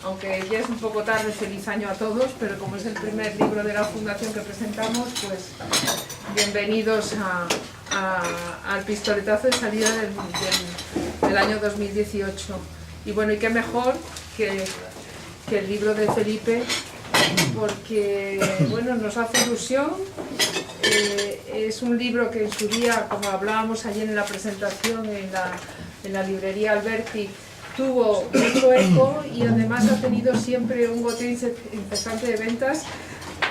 aunque ya es un poco tarde, feliz año a todos, pero como es el primer libro de la Fundación que presentamos, pues bienvenidos al pistoletazo de salida del año 2018. Y bueno, y qué mejor que el libro de Felipe, porque bueno, nos hace ilusión. Es un libro que en su día, como hablábamos ayer en la presentación en la librería Alberti, tuvo mucho eco y además ha tenido siempre un goteo incesante de ventas.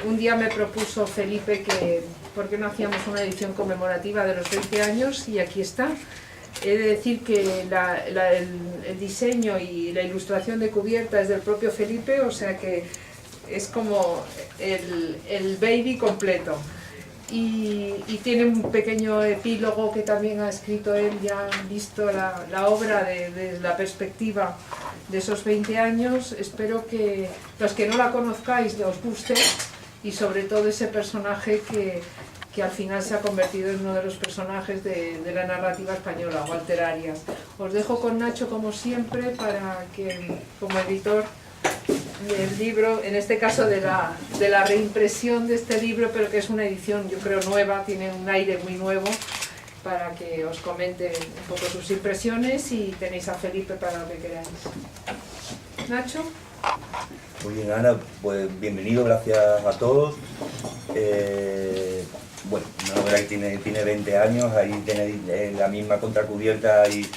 Un día me propuso Felipe que por qué no hacíamos una edición conmemorativa de los 20 años y aquí está. He de decir que el diseño y la ilustración de cubierta es del propio Felipe, o sea que es como el baby completo. Y tiene un pequeño epílogo que también ha escrito él. Ya han visto la obra desde la perspectiva de esos 20 años. Espero que los que no la conozcáis os guste, y sobre todo ese personaje que al final se ha convertido en uno de los personajes de la narrativa española, Walter Arias. Os dejo con Nacho como siempre para que, como editor del libro, en este caso de la reimpresión de este libro, pero que es una edición yo creo nueva, tiene un aire muy nuevo, para que os comente un poco sus impresiones, y tenéis a Felipe para lo que queráis. Nacho. Muy bien, Ana, pues bienvenido, gracias a todos. Bueno, una novela que tiene 20 años, ahí tenéis la misma contracubierta y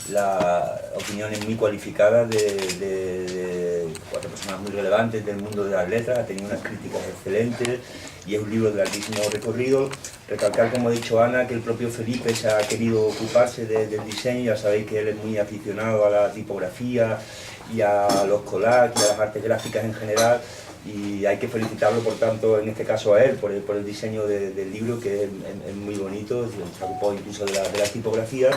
las opiniones muy cualificadas de 4 personas muy relevantes del mundo de las letras. Ha tenido unas críticas excelentes y es un libro de larguísimo recorrido. Recalcar, como ha dicho Ana, que el propio Felipe se ha querido ocuparse del diseño. Ya sabéis que él es muy aficionado a la tipografía y a los collages y a las artes gráficas en general, y hay que felicitarlo, por tanto, en este caso a él, por el diseño del libro, que es muy bonito. Se ocupó incluso de la tipografía.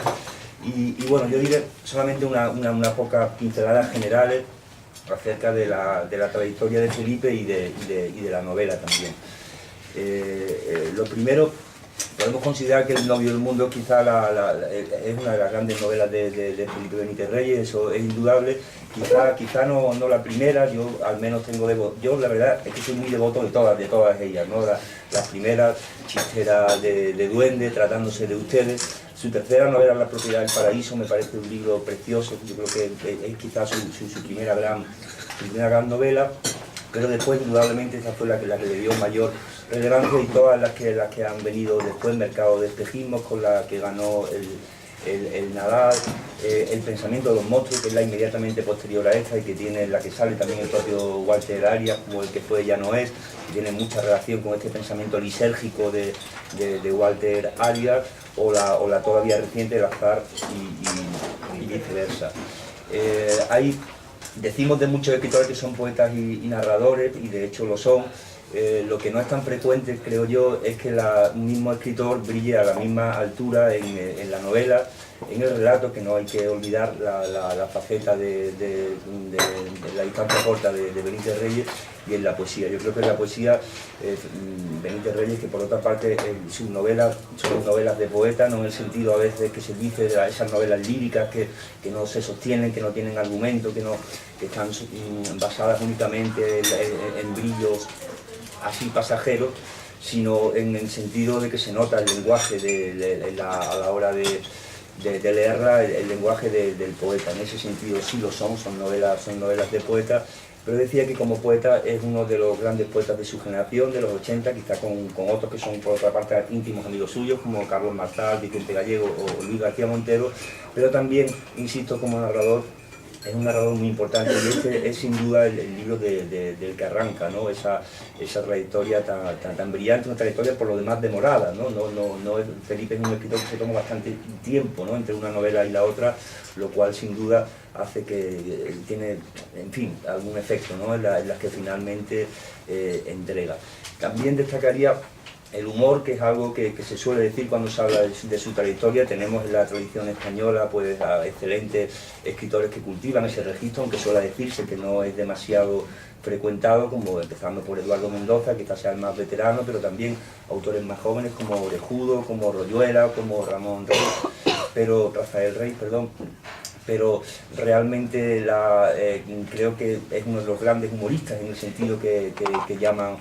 Y bueno, yo diré solamente unas pocas pinceladas generales acerca de la trayectoria de Felipe y de la novela también. Lo primero, podemos considerar que El novio del mundo quizá es una de las grandes novelas de Felipe Benítez Reyes, eso es indudable. Quizá no la primera, yo al menos yo la verdad es que soy muy devoto de todas ellas, ¿no? Las primeras, Chistera de duende, Tratándose de ustedes. Su tercera novela, La propiedad del paraíso, me parece un libro precioso. Yo creo que es quizás su primera gran novela, pero después indudablemente esa fue la que le dio mayor relevancia, y todas las que han venido después, Mercado de espejismos, con la que ganó el Nadal, El pensamiento de los monstruos, que es la inmediatamente posterior a esta y que tiene la que sale también el propio Walter Arias, como El que fue ya no es, que tiene mucha relación con este pensamiento lisérgico de Walter Arias, o la todavía reciente El azar y viceversa. Decimos de muchos escritores que son poetas y narradores, y de hecho lo son. Lo que no es tan frecuente, creo yo, es que un mismo escritor brille a la misma altura en la novela, en el relato, que no hay que olvidar la faceta de la distancia corta de Benítez Reyes, y en la poesía. Yo creo que en la poesía, Benítez Reyes, que por otra parte sus novelas son novelas de poeta, no en el sentido a veces que se dice de esas novelas líricas que no se sostienen, que no tienen argumento, que están basadas únicamente en brillos así pasajeros, sino en el sentido de que se nota el lenguaje a la hora de leerla, el lenguaje del poeta. En ese sentido sí lo son novelas de poeta, pero decía que como poeta es uno de los grandes poetas de su generación, de los 80, quizá con otros que son por otra parte íntimos amigos suyos, como Carlos Martal, Vicente Gallego o Luis García Montero, pero también, insisto, como narrador, es un narrador muy importante, y este es sin duda el libro del que arranca, ¿no? Esa trayectoria tan brillante, una trayectoria por lo demás demorada, ¿no? Felipe es un escritor que se toma bastante tiempo, ¿no?, entre una novela y la otra, lo cual sin duda hace que tiene, en fin, algún efecto, ¿no?, en las que finalmente entrega. También destacaría el humor, que es algo que se suele decir cuando se habla de su trayectoria. Tenemos en la tradición española pues a excelentes escritores que cultivan ese registro, aunque suele decirse que no es demasiado frecuentado, como empezando por Eduardo Mendoza, quizás sea el más veterano, pero también autores más jóvenes como Orejudo, como Royuela, como Rafael Rey, pero realmente creo que es uno de los grandes humoristas en el sentido que llaman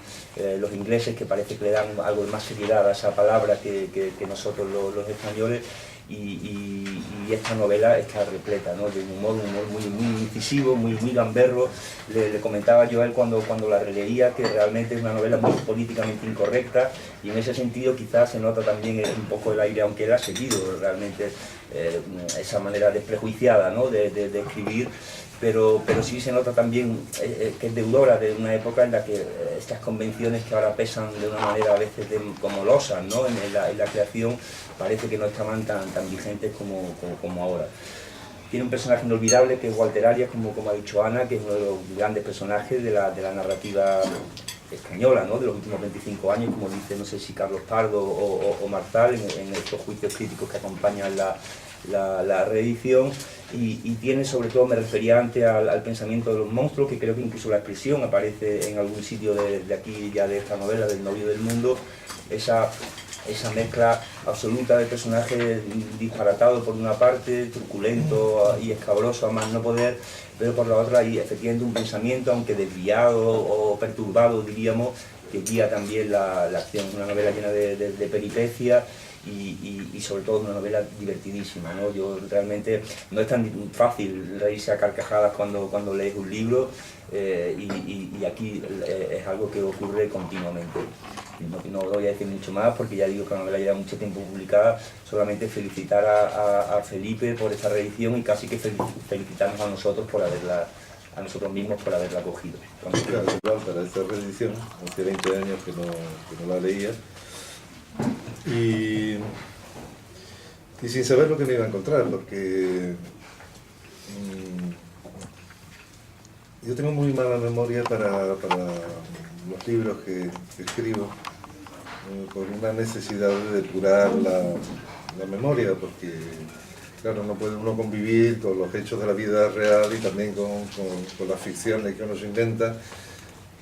los ingleses, que parece que le dan algo de más seriedad a esa palabra que nosotros los españoles. Y esta novela está repleta, ¿no?, de un humor muy incisivo, muy gamberro. Le comentaba yo a él cuando la releía que realmente es una novela muy políticamente incorrecta, y en ese sentido quizás se nota también un poco el aire, aunque él ha seguido realmente esa manera desprejuiciada, ¿no?, de escribir, pero sí se nota también que es deudora de una época en la que estas convenciones que ahora pesan de una manera a veces como losas, ¿no?, en la creación, parece que no estaban tan vigentes como ahora. Tiene un personaje inolvidable que es Walter Arias, como ha dicho Ana, que es uno de los grandes personajes de la narrativa española, ¿no?, de los últimos 25 años, como dice, no sé si Carlos Pardo o Marzal, en estos juicios críticos que acompañan la reedición, y tiene, sobre todo, me refería antes al pensamiento de los monstruos, que creo que incluso la expresión aparece en algún sitio de aquí, ya de esta novela, del novio del mundo, esa mezcla absoluta de personajes disparatados por una parte, truculento y escabroso a más no poder, pero por la otra hay efectivamente un pensamiento, aunque desviado o perturbado, diríamos, que guía también la acción. Una novela llena de peripecias y sobre todo una novela divertidísima, ¿no? Yo realmente no es tan fácil reírse a carcajadas cuando lees un libro, y aquí es algo que ocurre continuamente. No voy a decir mucho más porque ya digo que la novela lleva mucho tiempo publicada. Solamente felicitar a Felipe por esta reedición, y casi que felicitarnos a nosotros mismos por haberla cogido. Claro, igual para esta reedición, hace 20 años que no la leía, y sin saber lo que me iba a encontrar, porque yo tengo muy mala memoria para los libros que escribo, por una necesidad de depurar la memoria, porque claro, no puede uno convivir con los hechos de la vida real y también con las ficciones que uno se inventa,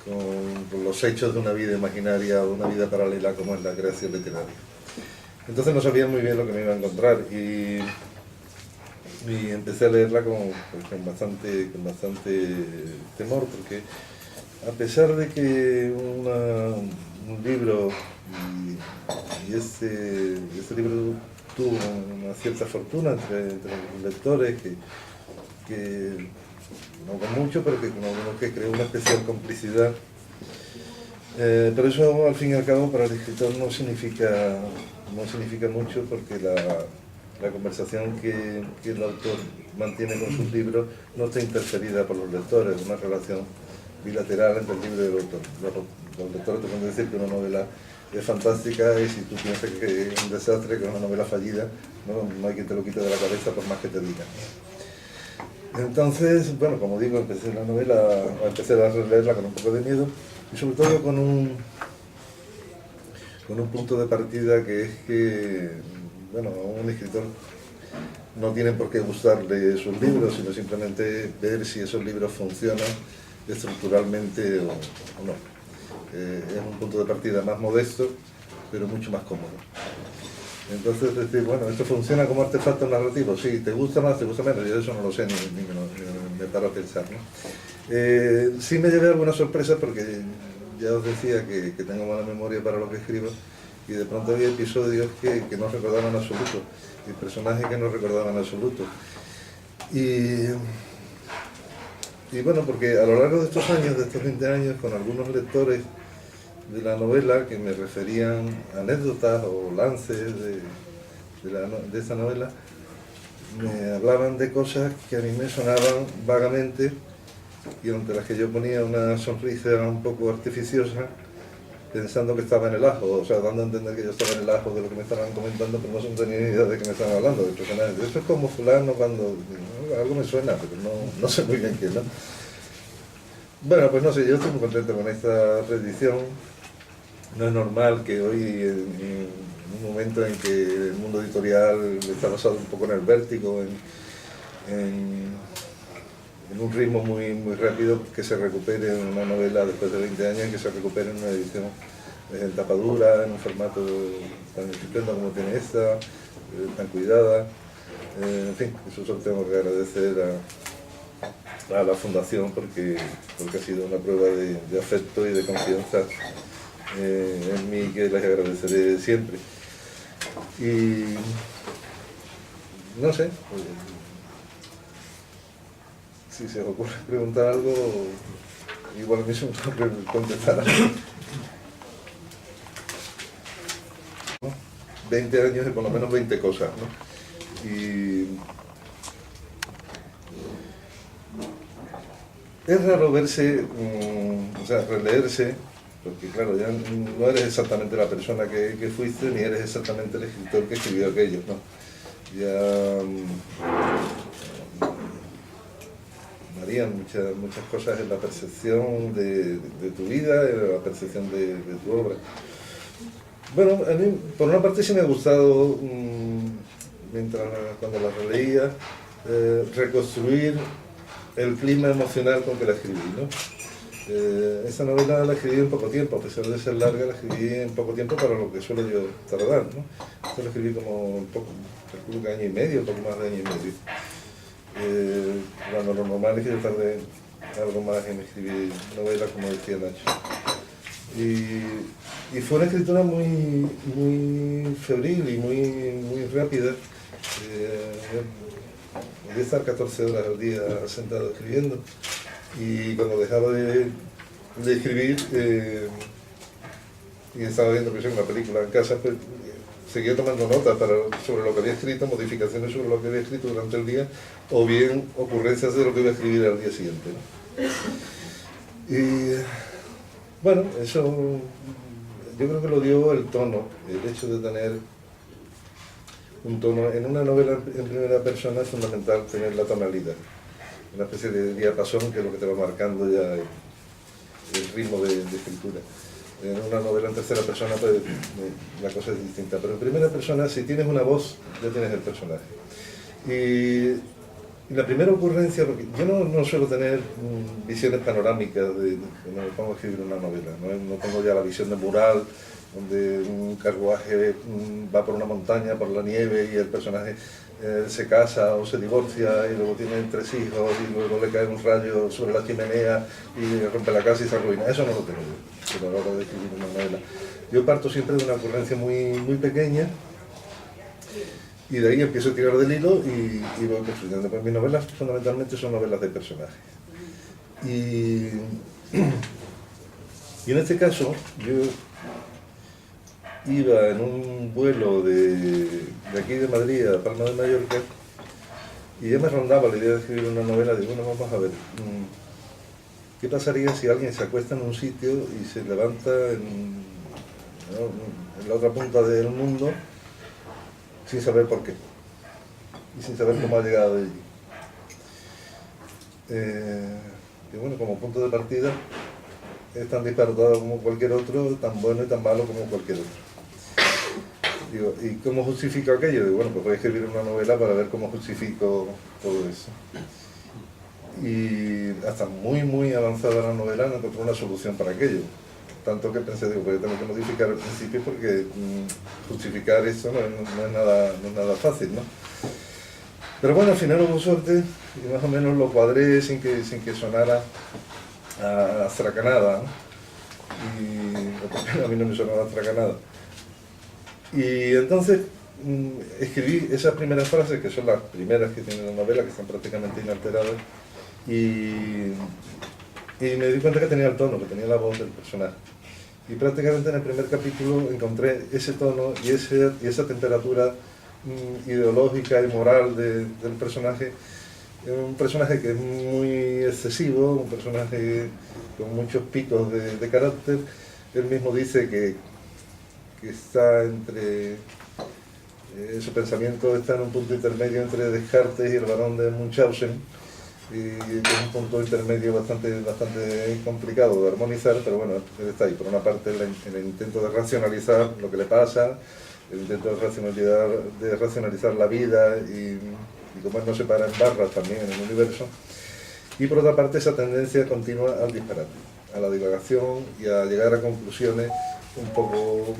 con los hechos de una vida imaginaria o una vida paralela como es la creación literaria. Entonces no sabía muy bien lo que me iba a encontrar, y empecé a leerla con bastante temor, porque a pesar de que un libro, y este libro tuvo una cierta fortuna entre los lectores, que no con mucho, pero que con algunos que creó una especial complicidad, pero eso al fin y al cabo para el escritor no significa mucho, porque la conversación que el autor mantiene con sus libros no está interferida por los lectores, es una relación bilateral entre el libro y el autor. Los lectores te pueden decir que una novela es fantástica, y si tú piensas que es un desastre, que es una novela fallida, no hay quien te lo quite de la cabeza por más que te digan. Entonces, bueno, como digo, empecé a releerla con un poco de miedo, y sobre todo con un punto de partida, que es que, bueno, a un escritor no tiene por qué gustarle sus libros, sino simplemente ver si esos libros funcionan estructuralmente o no. Es un punto de partida más modesto, pero mucho más cómodo. Entonces, decir, bueno, ¿esto funciona como artefacto narrativo? Sí, ¿te gusta más, te gusta menos? Yo eso no lo sé, ni me paro a pensar, ¿no? Sí me llevé alguna sorpresa, porque ya os decía que tengo mala memoria para lo que escribo, y de pronto había episodios que no recordaba en absoluto, y personajes que no recordaba en absoluto. Y bueno, porque a lo largo de estos años, de estos 20 años, con algunos lectores de la novela que me referían anécdotas o lances de esa novela, me hablaban de cosas que a mí me sonaban vagamente, y ante las que yo ponía una sonrisa un poco artificiosa, pensando que estaba en el ajo, o sea, dando a entender que yo estaba en el ajo de lo que me estaban comentando, pero no tenía ni idea de que me estaban hablando, de personajes. Esto es como fulano cuando... algo me suena, pero no sé muy bien qué, ¿no? Bueno, pues no sé, yo estoy muy contento con esta reedición. No es normal que hoy, en un momento en que el mundo editorial está basado un poco en el vértigo, en un ritmo muy rápido, que se recupere una novela después de 20 años, que se recupere en una edición en tapadura, en un formato tan estupendo como tiene esta, tan cuidada. En fin, eso solo tengo que agradecer a la Fundación porque ha sido una prueba de afecto y de confianza en mí, que les agradeceré siempre. Y no sé, si se os ocurre preguntar algo, igual mismo tengo que contestar. 20 años y por lo menos 20 cosas, ¿no? Y es raro verse, o sea, releerse, porque claro, ya no eres exactamente la persona que fuiste, ni eres exactamente el escritor que escribió aquello, ¿no? Ya varían muchas cosas en la percepción de tu vida, en la percepción de tu obra. Bueno, a mí por una parte sí me ha gustado, cuando la releía, reconstruir el clima emocional con que la escribí, ¿no? Esa novela la escribí en poco tiempo, a pesar de ser larga, la escribí en poco tiempo para lo que suelo yo tardar, ¿no? Esto lo escribí como un poco, calculo que año y medio, poco más de año y medio. Cuando lo normal es que yo tarde algo más en escribir novelas, como decía Nacho. Y fue una escritura muy febril y muy rápida. Podía estar 14 horas al día sentado escribiendo, y cuando dejaba de escribir y estaba viendo una película en casa, pues seguía tomando notas sobre lo que había escrito, modificaciones sobre lo que había escrito durante el día, o bien ocurrencias de lo que iba a escribir al día siguiente, ¿no? Y bueno, eso yo creo que lo dio el tono, el hecho de tener un tono. En una novela en primera persona es fundamental tener la tonalidad, una especie de diapasón que es lo que te va marcando ya el ritmo de escritura. En una novela en tercera persona pues la cosa es distinta, pero en primera persona, si tienes una voz, ya tienes el personaje. Y la primera ocurrencia, porque yo no suelo tener visiones panorámicas cuando me pongo a escribir una novela, no tengo ya la visión de mural, donde un carruaje va por una montaña, por la nieve, y el personaje se casa o se divorcia y luego tiene 3 hijos y luego le cae un rayo sobre la chimenea y rompe la casa y se arruina. Eso no lo tengo yo, pero a la hora de escribir una novela. Yo parto siempre de una ocurrencia muy pequeña, y de ahí empiezo a tirar del hilo y voy construyendo. Pues mis novelas fundamentalmente son novelas de personajes. Y en este caso, yo iba en un vuelo de aquí de Madrid a Palma de Mallorca, y ya me rondaba la idea de escribir una novela. Digo, bueno, vamos a ver, ¿qué pasaría si alguien se acuesta en un sitio y se levanta en la otra punta del mundo sin saber por qué y sin saber cómo ha llegado allí? Y bueno, como punto de partida es tan disparatado como cualquier otro, tan bueno y tan malo como cualquier otro. Digo, ¿y cómo justifico aquello? Digo, bueno, pues voy a escribir una novela para ver cómo justifico todo eso. Y hasta muy avanzada la novela no encontré una solución para aquello. Tanto que pensé, digo, pues tengo que modificar el principio, porque justificar eso no es nada fácil, ¿no? Pero bueno, al final hubo suerte y más o menos lo cuadré sin que sonara a astracanada, ¿no? Y a mí no me sonaba astracanada. Y entonces escribí esas primeras frases, que son las primeras que tiene la novela, que están prácticamente inalteradas, y me di cuenta que tenía el tono, que tenía la voz del personaje. Y prácticamente en el primer capítulo encontré ese tono y esa temperatura ideológica y moral del personaje. Un personaje que es muy excesivo, un personaje con muchos picos de carácter. Él mismo dice que está entre... su pensamiento está en un punto intermedio entre Descartes y el barón de Munchausen, y es un punto intermedio bastante complicado de armonizar, pero bueno, él está ahí. Por una parte, el intento de racionalizar lo que le pasa, el intento de racionalizar la vida y cómo él no se para en barras también en el universo, y por otra parte esa tendencia continua al disparate. a la divagación y a llegar a conclusiones un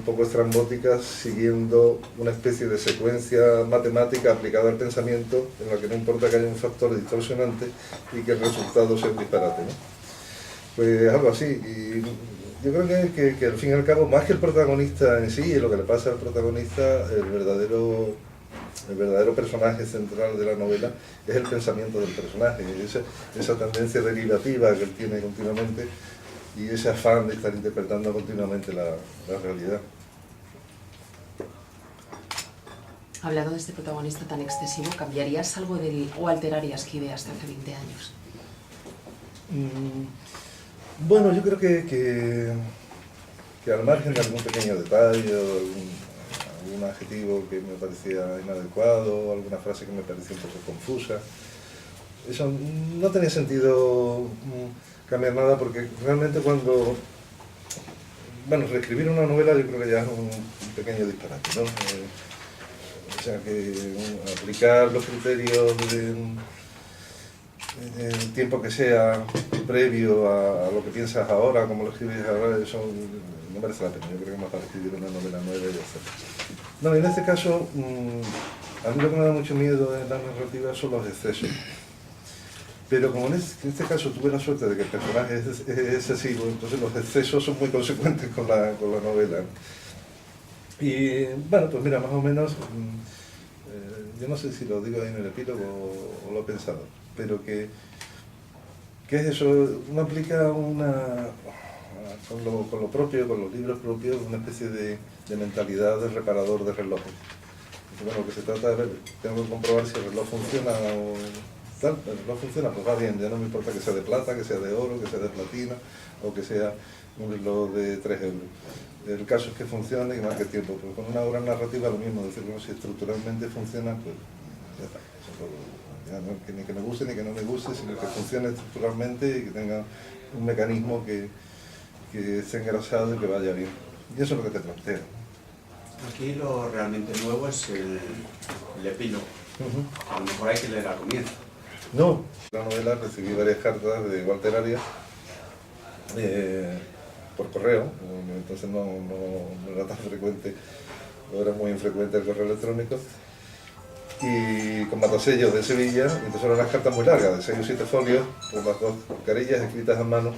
poco estrambóticas, siguiendo una especie de secuencia matemática aplicada al pensamiento, en la que no importa que haya un factor distorsionante y que el resultado sea un disparate, ¿no? Pues algo así. Y yo creo que al fin y al cabo, más que el protagonista en sí, lo que le pasa al protagonista, el verdadero personaje central de la novela es el pensamiento del personaje, esa tendencia derivativa que él tiene continuamente y ese afán de estar interpretando continuamente la realidad. Hablando de este protagonista tan excesivo, ¿cambiarías algo de él o alterarías qué ideas de hace 20 años? Bueno, yo creo que al margen de algún pequeño detalle o algún adjetivo que me parecía inadecuado o alguna frase que me parecía un poco confusa, eso no tenía sentido cambiar nada, porque realmente cuando... Bueno, reescribir una novela yo creo que ya es un pequeño disparate, ¿no? O sea, que aplicar los criterios el tiempo que sea previo a lo que piensas ahora, como lo escribes ahora, eso no merece la pena. Yo creo que más para escribir una novela nueva y hacer. No, en este caso, a mí lo que me da mucho miedo en la narrativa son los excesos. Pero como en este caso tuve la suerte de que el personaje es excesivo, entonces los excesos son muy consecuentes con la novela. Y bueno, pues mira, más o menos, yo no sé si lo digo ahí en el epílogo o lo he pensado, pero que es eso, uno aplica con lo propio, con los libros propios, una especie de mentalidad de reparador de relojes. Entonces, bueno, lo que se trata de ver, tengo que comprobar si el reloj funciona o tal, el reloj funciona, pues va bien, ya no me importa que sea de plata, que sea de oro, que sea de platina o que sea un reloj de 3 euros. El caso es que funcione y marque tiempo, pero con una obra narrativa lo mismo, decir, bueno, si estructuralmente funciona, pues ya está. Ya no, que ni que me guste ni que no me guste, sino que funcione estructuralmente y que tenga un mecanismo que esté engrasado y que vaya bien. Y eso es lo que te planteo. Aquí lo realmente nuevo es el epílogo. A lo mejor hay que leer al comienzo. No, la novela recibí varias cartas de Walter Arias por correo, entonces no era tan frecuente, o era muy infrecuente el correo electrónico, y con matasellos de Sevilla, entonces eran unas cartas muy largas, de 6 o 7 folios, con las 2 carillas escritas a mano,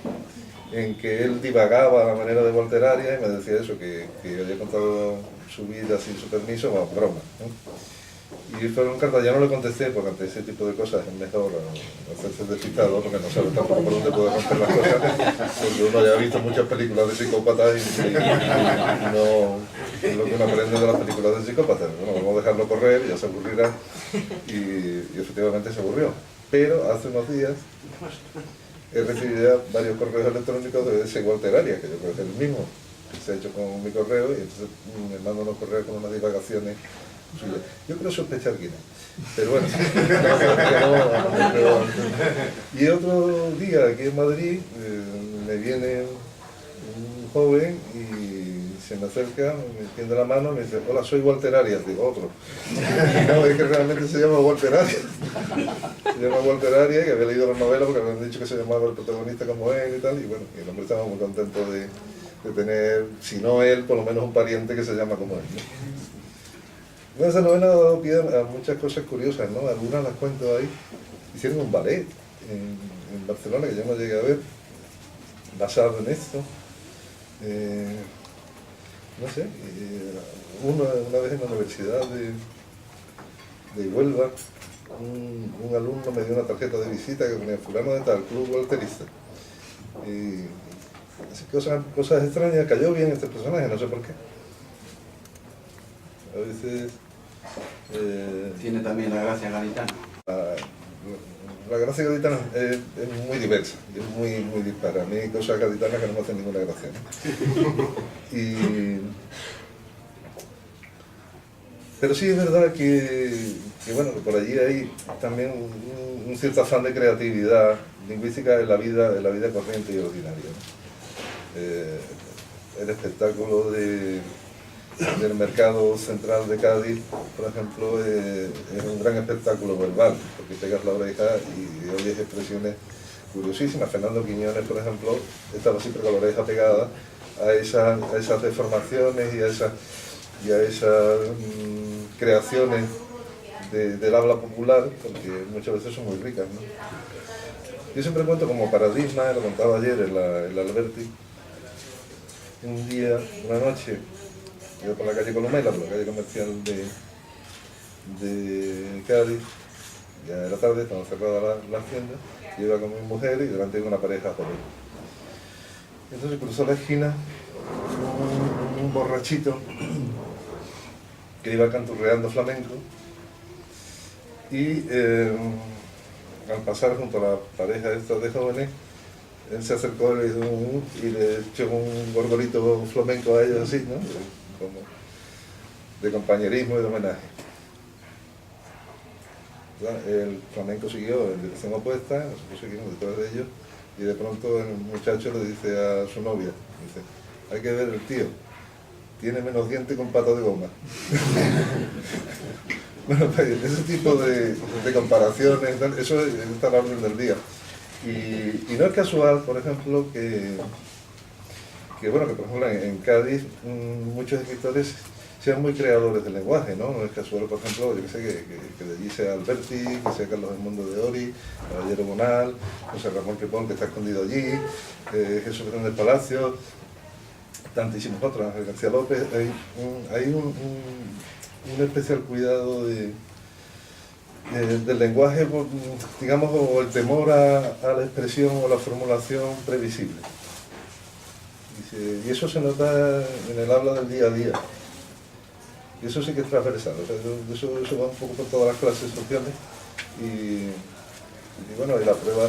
en que él divagaba a la manera de Walter Arias y me decía eso, que había contado su vida sin su permiso, bueno, broma, ¿no? Y fueron cartas, ya no le contesté, porque ante ese tipo de cosas es mejor hacerse despistado, porque no sabe tampoco por dónde puede romper las cosas, porque uno ya ha visto muchas películas de psicópatas y no es lo que uno aprende de las películas de psicópatas. Bueno, vamos a dejarlo correr, ya se aburrirá, y efectivamente se aburrió. Pero hace unos días he recibido ya varios correos electrónicos de ese Walter Arias, que yo creo que es el mismo, que se ha hecho con mi correo, y entonces me mando unos correos con unas divagaciones. Yo creo sospechar quién es, pero bueno. Y otro día aquí en Madrid me viene un joven y se me acerca, me tiende la mano y me dice: hola, soy Walter Arias. Digo, otro. No, es que realmente se llama Walter Arias. Se llama Walter Arias, que había leído la novela porque me han dicho que se llamaba el protagonista como él y tal, y bueno, y el hombre estaba muy contento de tener, si no él, por lo menos un pariente que se llama como él, ¿no? Bueno, esa novela ha dado pie a muchas cosas curiosas, ¿no? Algunas las cuento ahí. Hicieron un ballet en Barcelona, que yo no llegué a ver, basado en esto. No sé, una vez en la Universidad de Huelva, un alumno me dio una tarjeta de visita que ponía fulano de tal, club walterista. Y cosas extrañas, cayó bien este personaje, no sé por qué. A veces... Tiene también la gracia gaditana. La gracia gaditana es muy diversa, es muy dispara. A mí hay cosas gaditanas que no me hacen ninguna gracia, ¿no? Pero sí es verdad que bueno, que por allí hay también un cierto afán de creatividad lingüística en la vida corriente y ordinaria, ¿no? El espectáculo del mercado central de Cádiz, por ejemplo, es un gran espectáculo verbal, porque pegas la oreja y oyes expresiones curiosísimas. Fernando Quiñones, por ejemplo, estaba siempre con la oreja pegada a esas deformaciones y a esas creaciones del habla popular, porque muchas veces son muy ricas, ¿no? Yo siempre cuento como paradigma, lo contaba ayer el Alberti, un día, una noche, iba por la calle Columela, por la calle comercial de Cádiz, ya era tarde, estaban cerradas las tiendas, yo iba con mi mujer y delante de una pareja joven. Entonces cruzó la esquina un borrachito que iba canturreando flamenco y al pasar junto a la pareja esta de jóvenes, él se acercó y le echó un gorgorito flamenco a ellos así, ¿no? Como de compañerismo y de homenaje. El flamenco siguió en dirección opuesta, nosotros seguimos detrás de ellos, y de pronto el muchacho le dice a su novia, dice, hay que ver el tío, tiene menos diente con pato de goma. Bueno, ese tipo de comparaciones, eso está a la orden del día. Y no es casual, por ejemplo, que por ejemplo en Cádiz muchos escritores sean muy creadores del lenguaje, ¿no? No es casual, por ejemplo, yo que sé, que de allí sea Alberti, que sea Carlos Edmundo de Ori, Caballero Bonal, José Ramón Crepón, que está escondido allí, Jesús Fernández Palacio, tantísimos otros, Ángel García López. Hay un especial cuidado del lenguaje, digamos, o el temor a la expresión o la formulación previsible. Y eso se nota en el habla del día a día. Y eso sí que es transversal, o sea, eso va un poco por todas las clases sociales. Y bueno, y la prueba,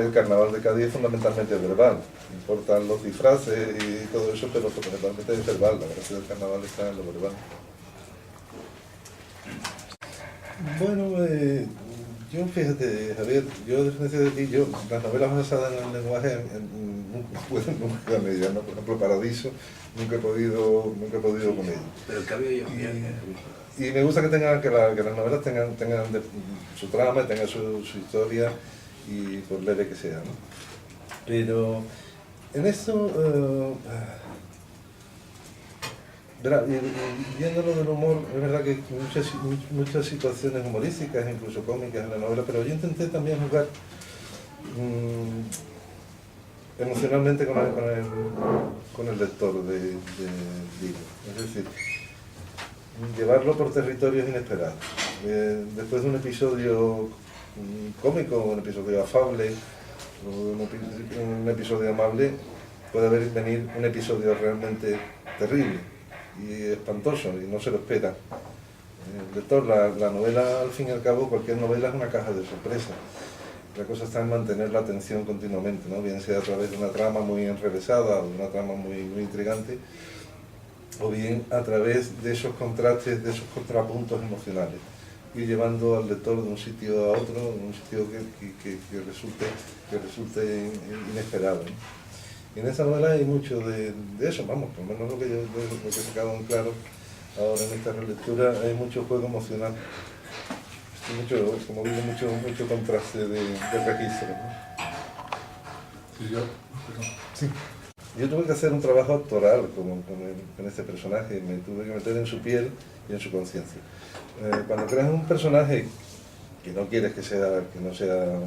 el carnaval de Cádiz es fundamentalmente verbal. Importan los disfraces y todo eso, pero fundamentalmente es verbal. La gracia del carnaval está en lo verbal. Bueno, yo fíjate, Javier, yo a diferencia de ti, las novelas basadas en el lenguaje nunca me llaman, por ejemplo Paradiso, nunca he podido con ello. Pero el cambio yo y me gusta que las novelas tengan su trama, tengan su historia, y por leve que sea, ¿no? Pero en esto, viéndolo del humor, es verdad que hay muchas situaciones humorísticas, incluso cómicas en la novela, pero yo intenté también jugar emocionalmente con el lector del libro. Es decir, llevarlo por territorios inesperados. Después de un episodio cómico, un episodio afable, un episodio amable, puede venir un episodio realmente terrible y espantoso, y no se lo espera. El lector, la novela, al fin y al cabo, cualquier novela es una caja de sorpresas. La cosa está en mantener la atención continuamente, ¿no? Bien sea a través de una trama muy enrevesada o de una trama muy intrigante, o bien a través de esos contrastes, de esos contrapuntos emocionales, ir llevando al lector de un sitio a otro, de un sitio que resulte inesperado, ¿no? Y en esta novela hay mucho de eso, vamos, por lo menos lo que he sacado en claro ahora en esta relectura, hay mucho juego emocional. Como digo, mucho contraste de registro, ¿no? Sí. Yo tuve que hacer un trabajo actoral con este personaje, me tuve que meter en su piel y en su conciencia. Cuando creas un personaje que no quieres que no sea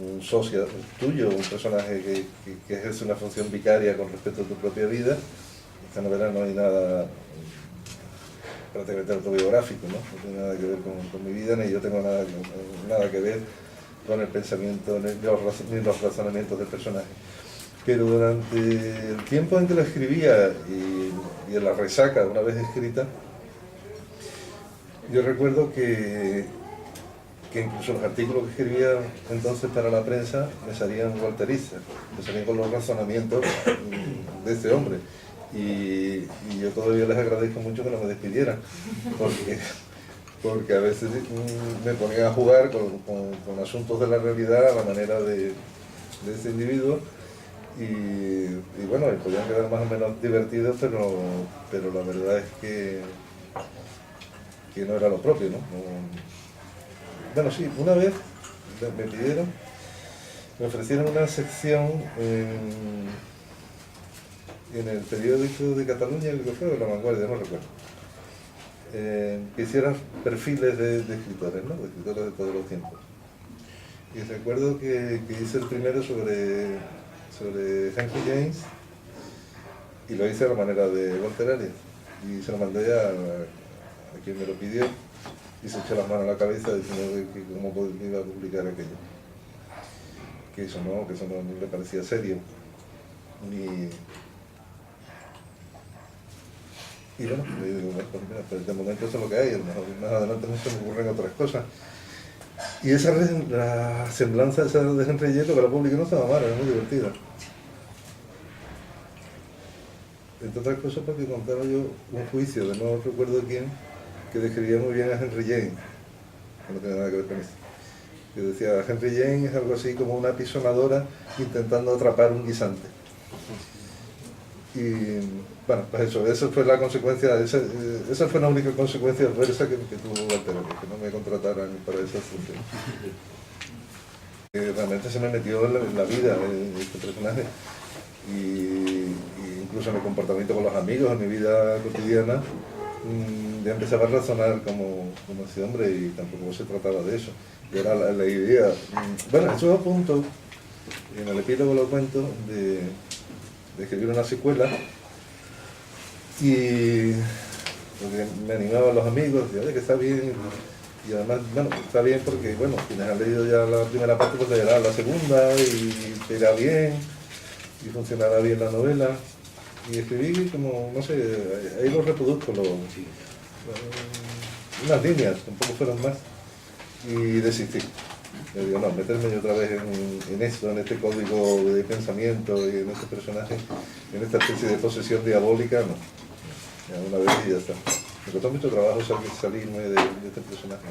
un socio tuyo, un personaje que ejerce una función vicaria con respecto a tu propia vida, en esta novela no hay nada prácticamente autobiográfico, ¿no? No tiene nada que ver con mi vida, ni yo tengo nada que ver con el pensamiento ni los razonamientos del personaje. Pero durante el tiempo en que la escribía y en la resaca, una vez escrita, yo recuerdo que incluso los artículos que escribía entonces para la prensa me salían walteristas, me salían con los razonamientos de este hombre. Y yo todavía les agradezco mucho que no me despidieran, porque a veces me ponía a jugar con asuntos de la realidad a la manera de ese individuo, y bueno, podían quedar más o menos divertidos, pero la verdad es que no era lo propio, ¿no? Bueno, sí, una vez, me pidieron, me ofrecieron una sección en el periódico de Cataluña, el que fue, o La Vanguardia, no recuerdo, que hiciera perfiles de escritores, ¿no? De escritores de todos los tiempos. Y recuerdo que hice el primero sobre Henry James, y lo hice a la manera de Walter Elliot, y se lo mandé a quien me lo pidió, y se echó las manos a la cabeza diciendo que cómo iba a publicar aquello. Que eso no le parecía serio. Y bueno, le digo, bueno, pues mira, pues de momento eso es lo que hay, más adelante no se me ocurren otras cosas. Y la semblanza esa de Henry James, que la publiqué, no estaba mal, era muy divertida. Entre otras cosas porque contaba yo un juicio de no recuerdo quién, que describía muy bien a Henry James, que no tiene nada que ver con eso. Que decía, Henry James es algo así como una apisonadora intentando atrapar un guisante. Y bueno, pues eso fue la consecuencia, esa fue la única consecuencia adversa que tuvo Walter Elliot, que no me contrataran para esa función. Realmente se me metió en la vida este personaje, y incluso en el comportamiento con los amigos, en mi vida cotidiana, ya empezaba a razonar como ese hombre, y tampoco se trataba de eso. Y era la idea, bueno, eso es a punto, y en el epílogo lo cuento, de escribir una secuela, y porque me animaban los amigos, decía, oye, que está bien, y además, bueno, está bien porque, bueno, quienes han leído ya la primera parte, pues leerán la segunda, y se irá bien, y funcionará bien la novela. Y escribí como, no sé, ahí lo reproduzco, unas líneas, tampoco fueron más, y desistí. Le digo, no, meterme yo otra vez en esto, en este código de pensamiento y en este personaje, en esta especie de posesión diabólica, no. Ya una vez y ya está. Me costó mucho trabajo salirme de este personaje.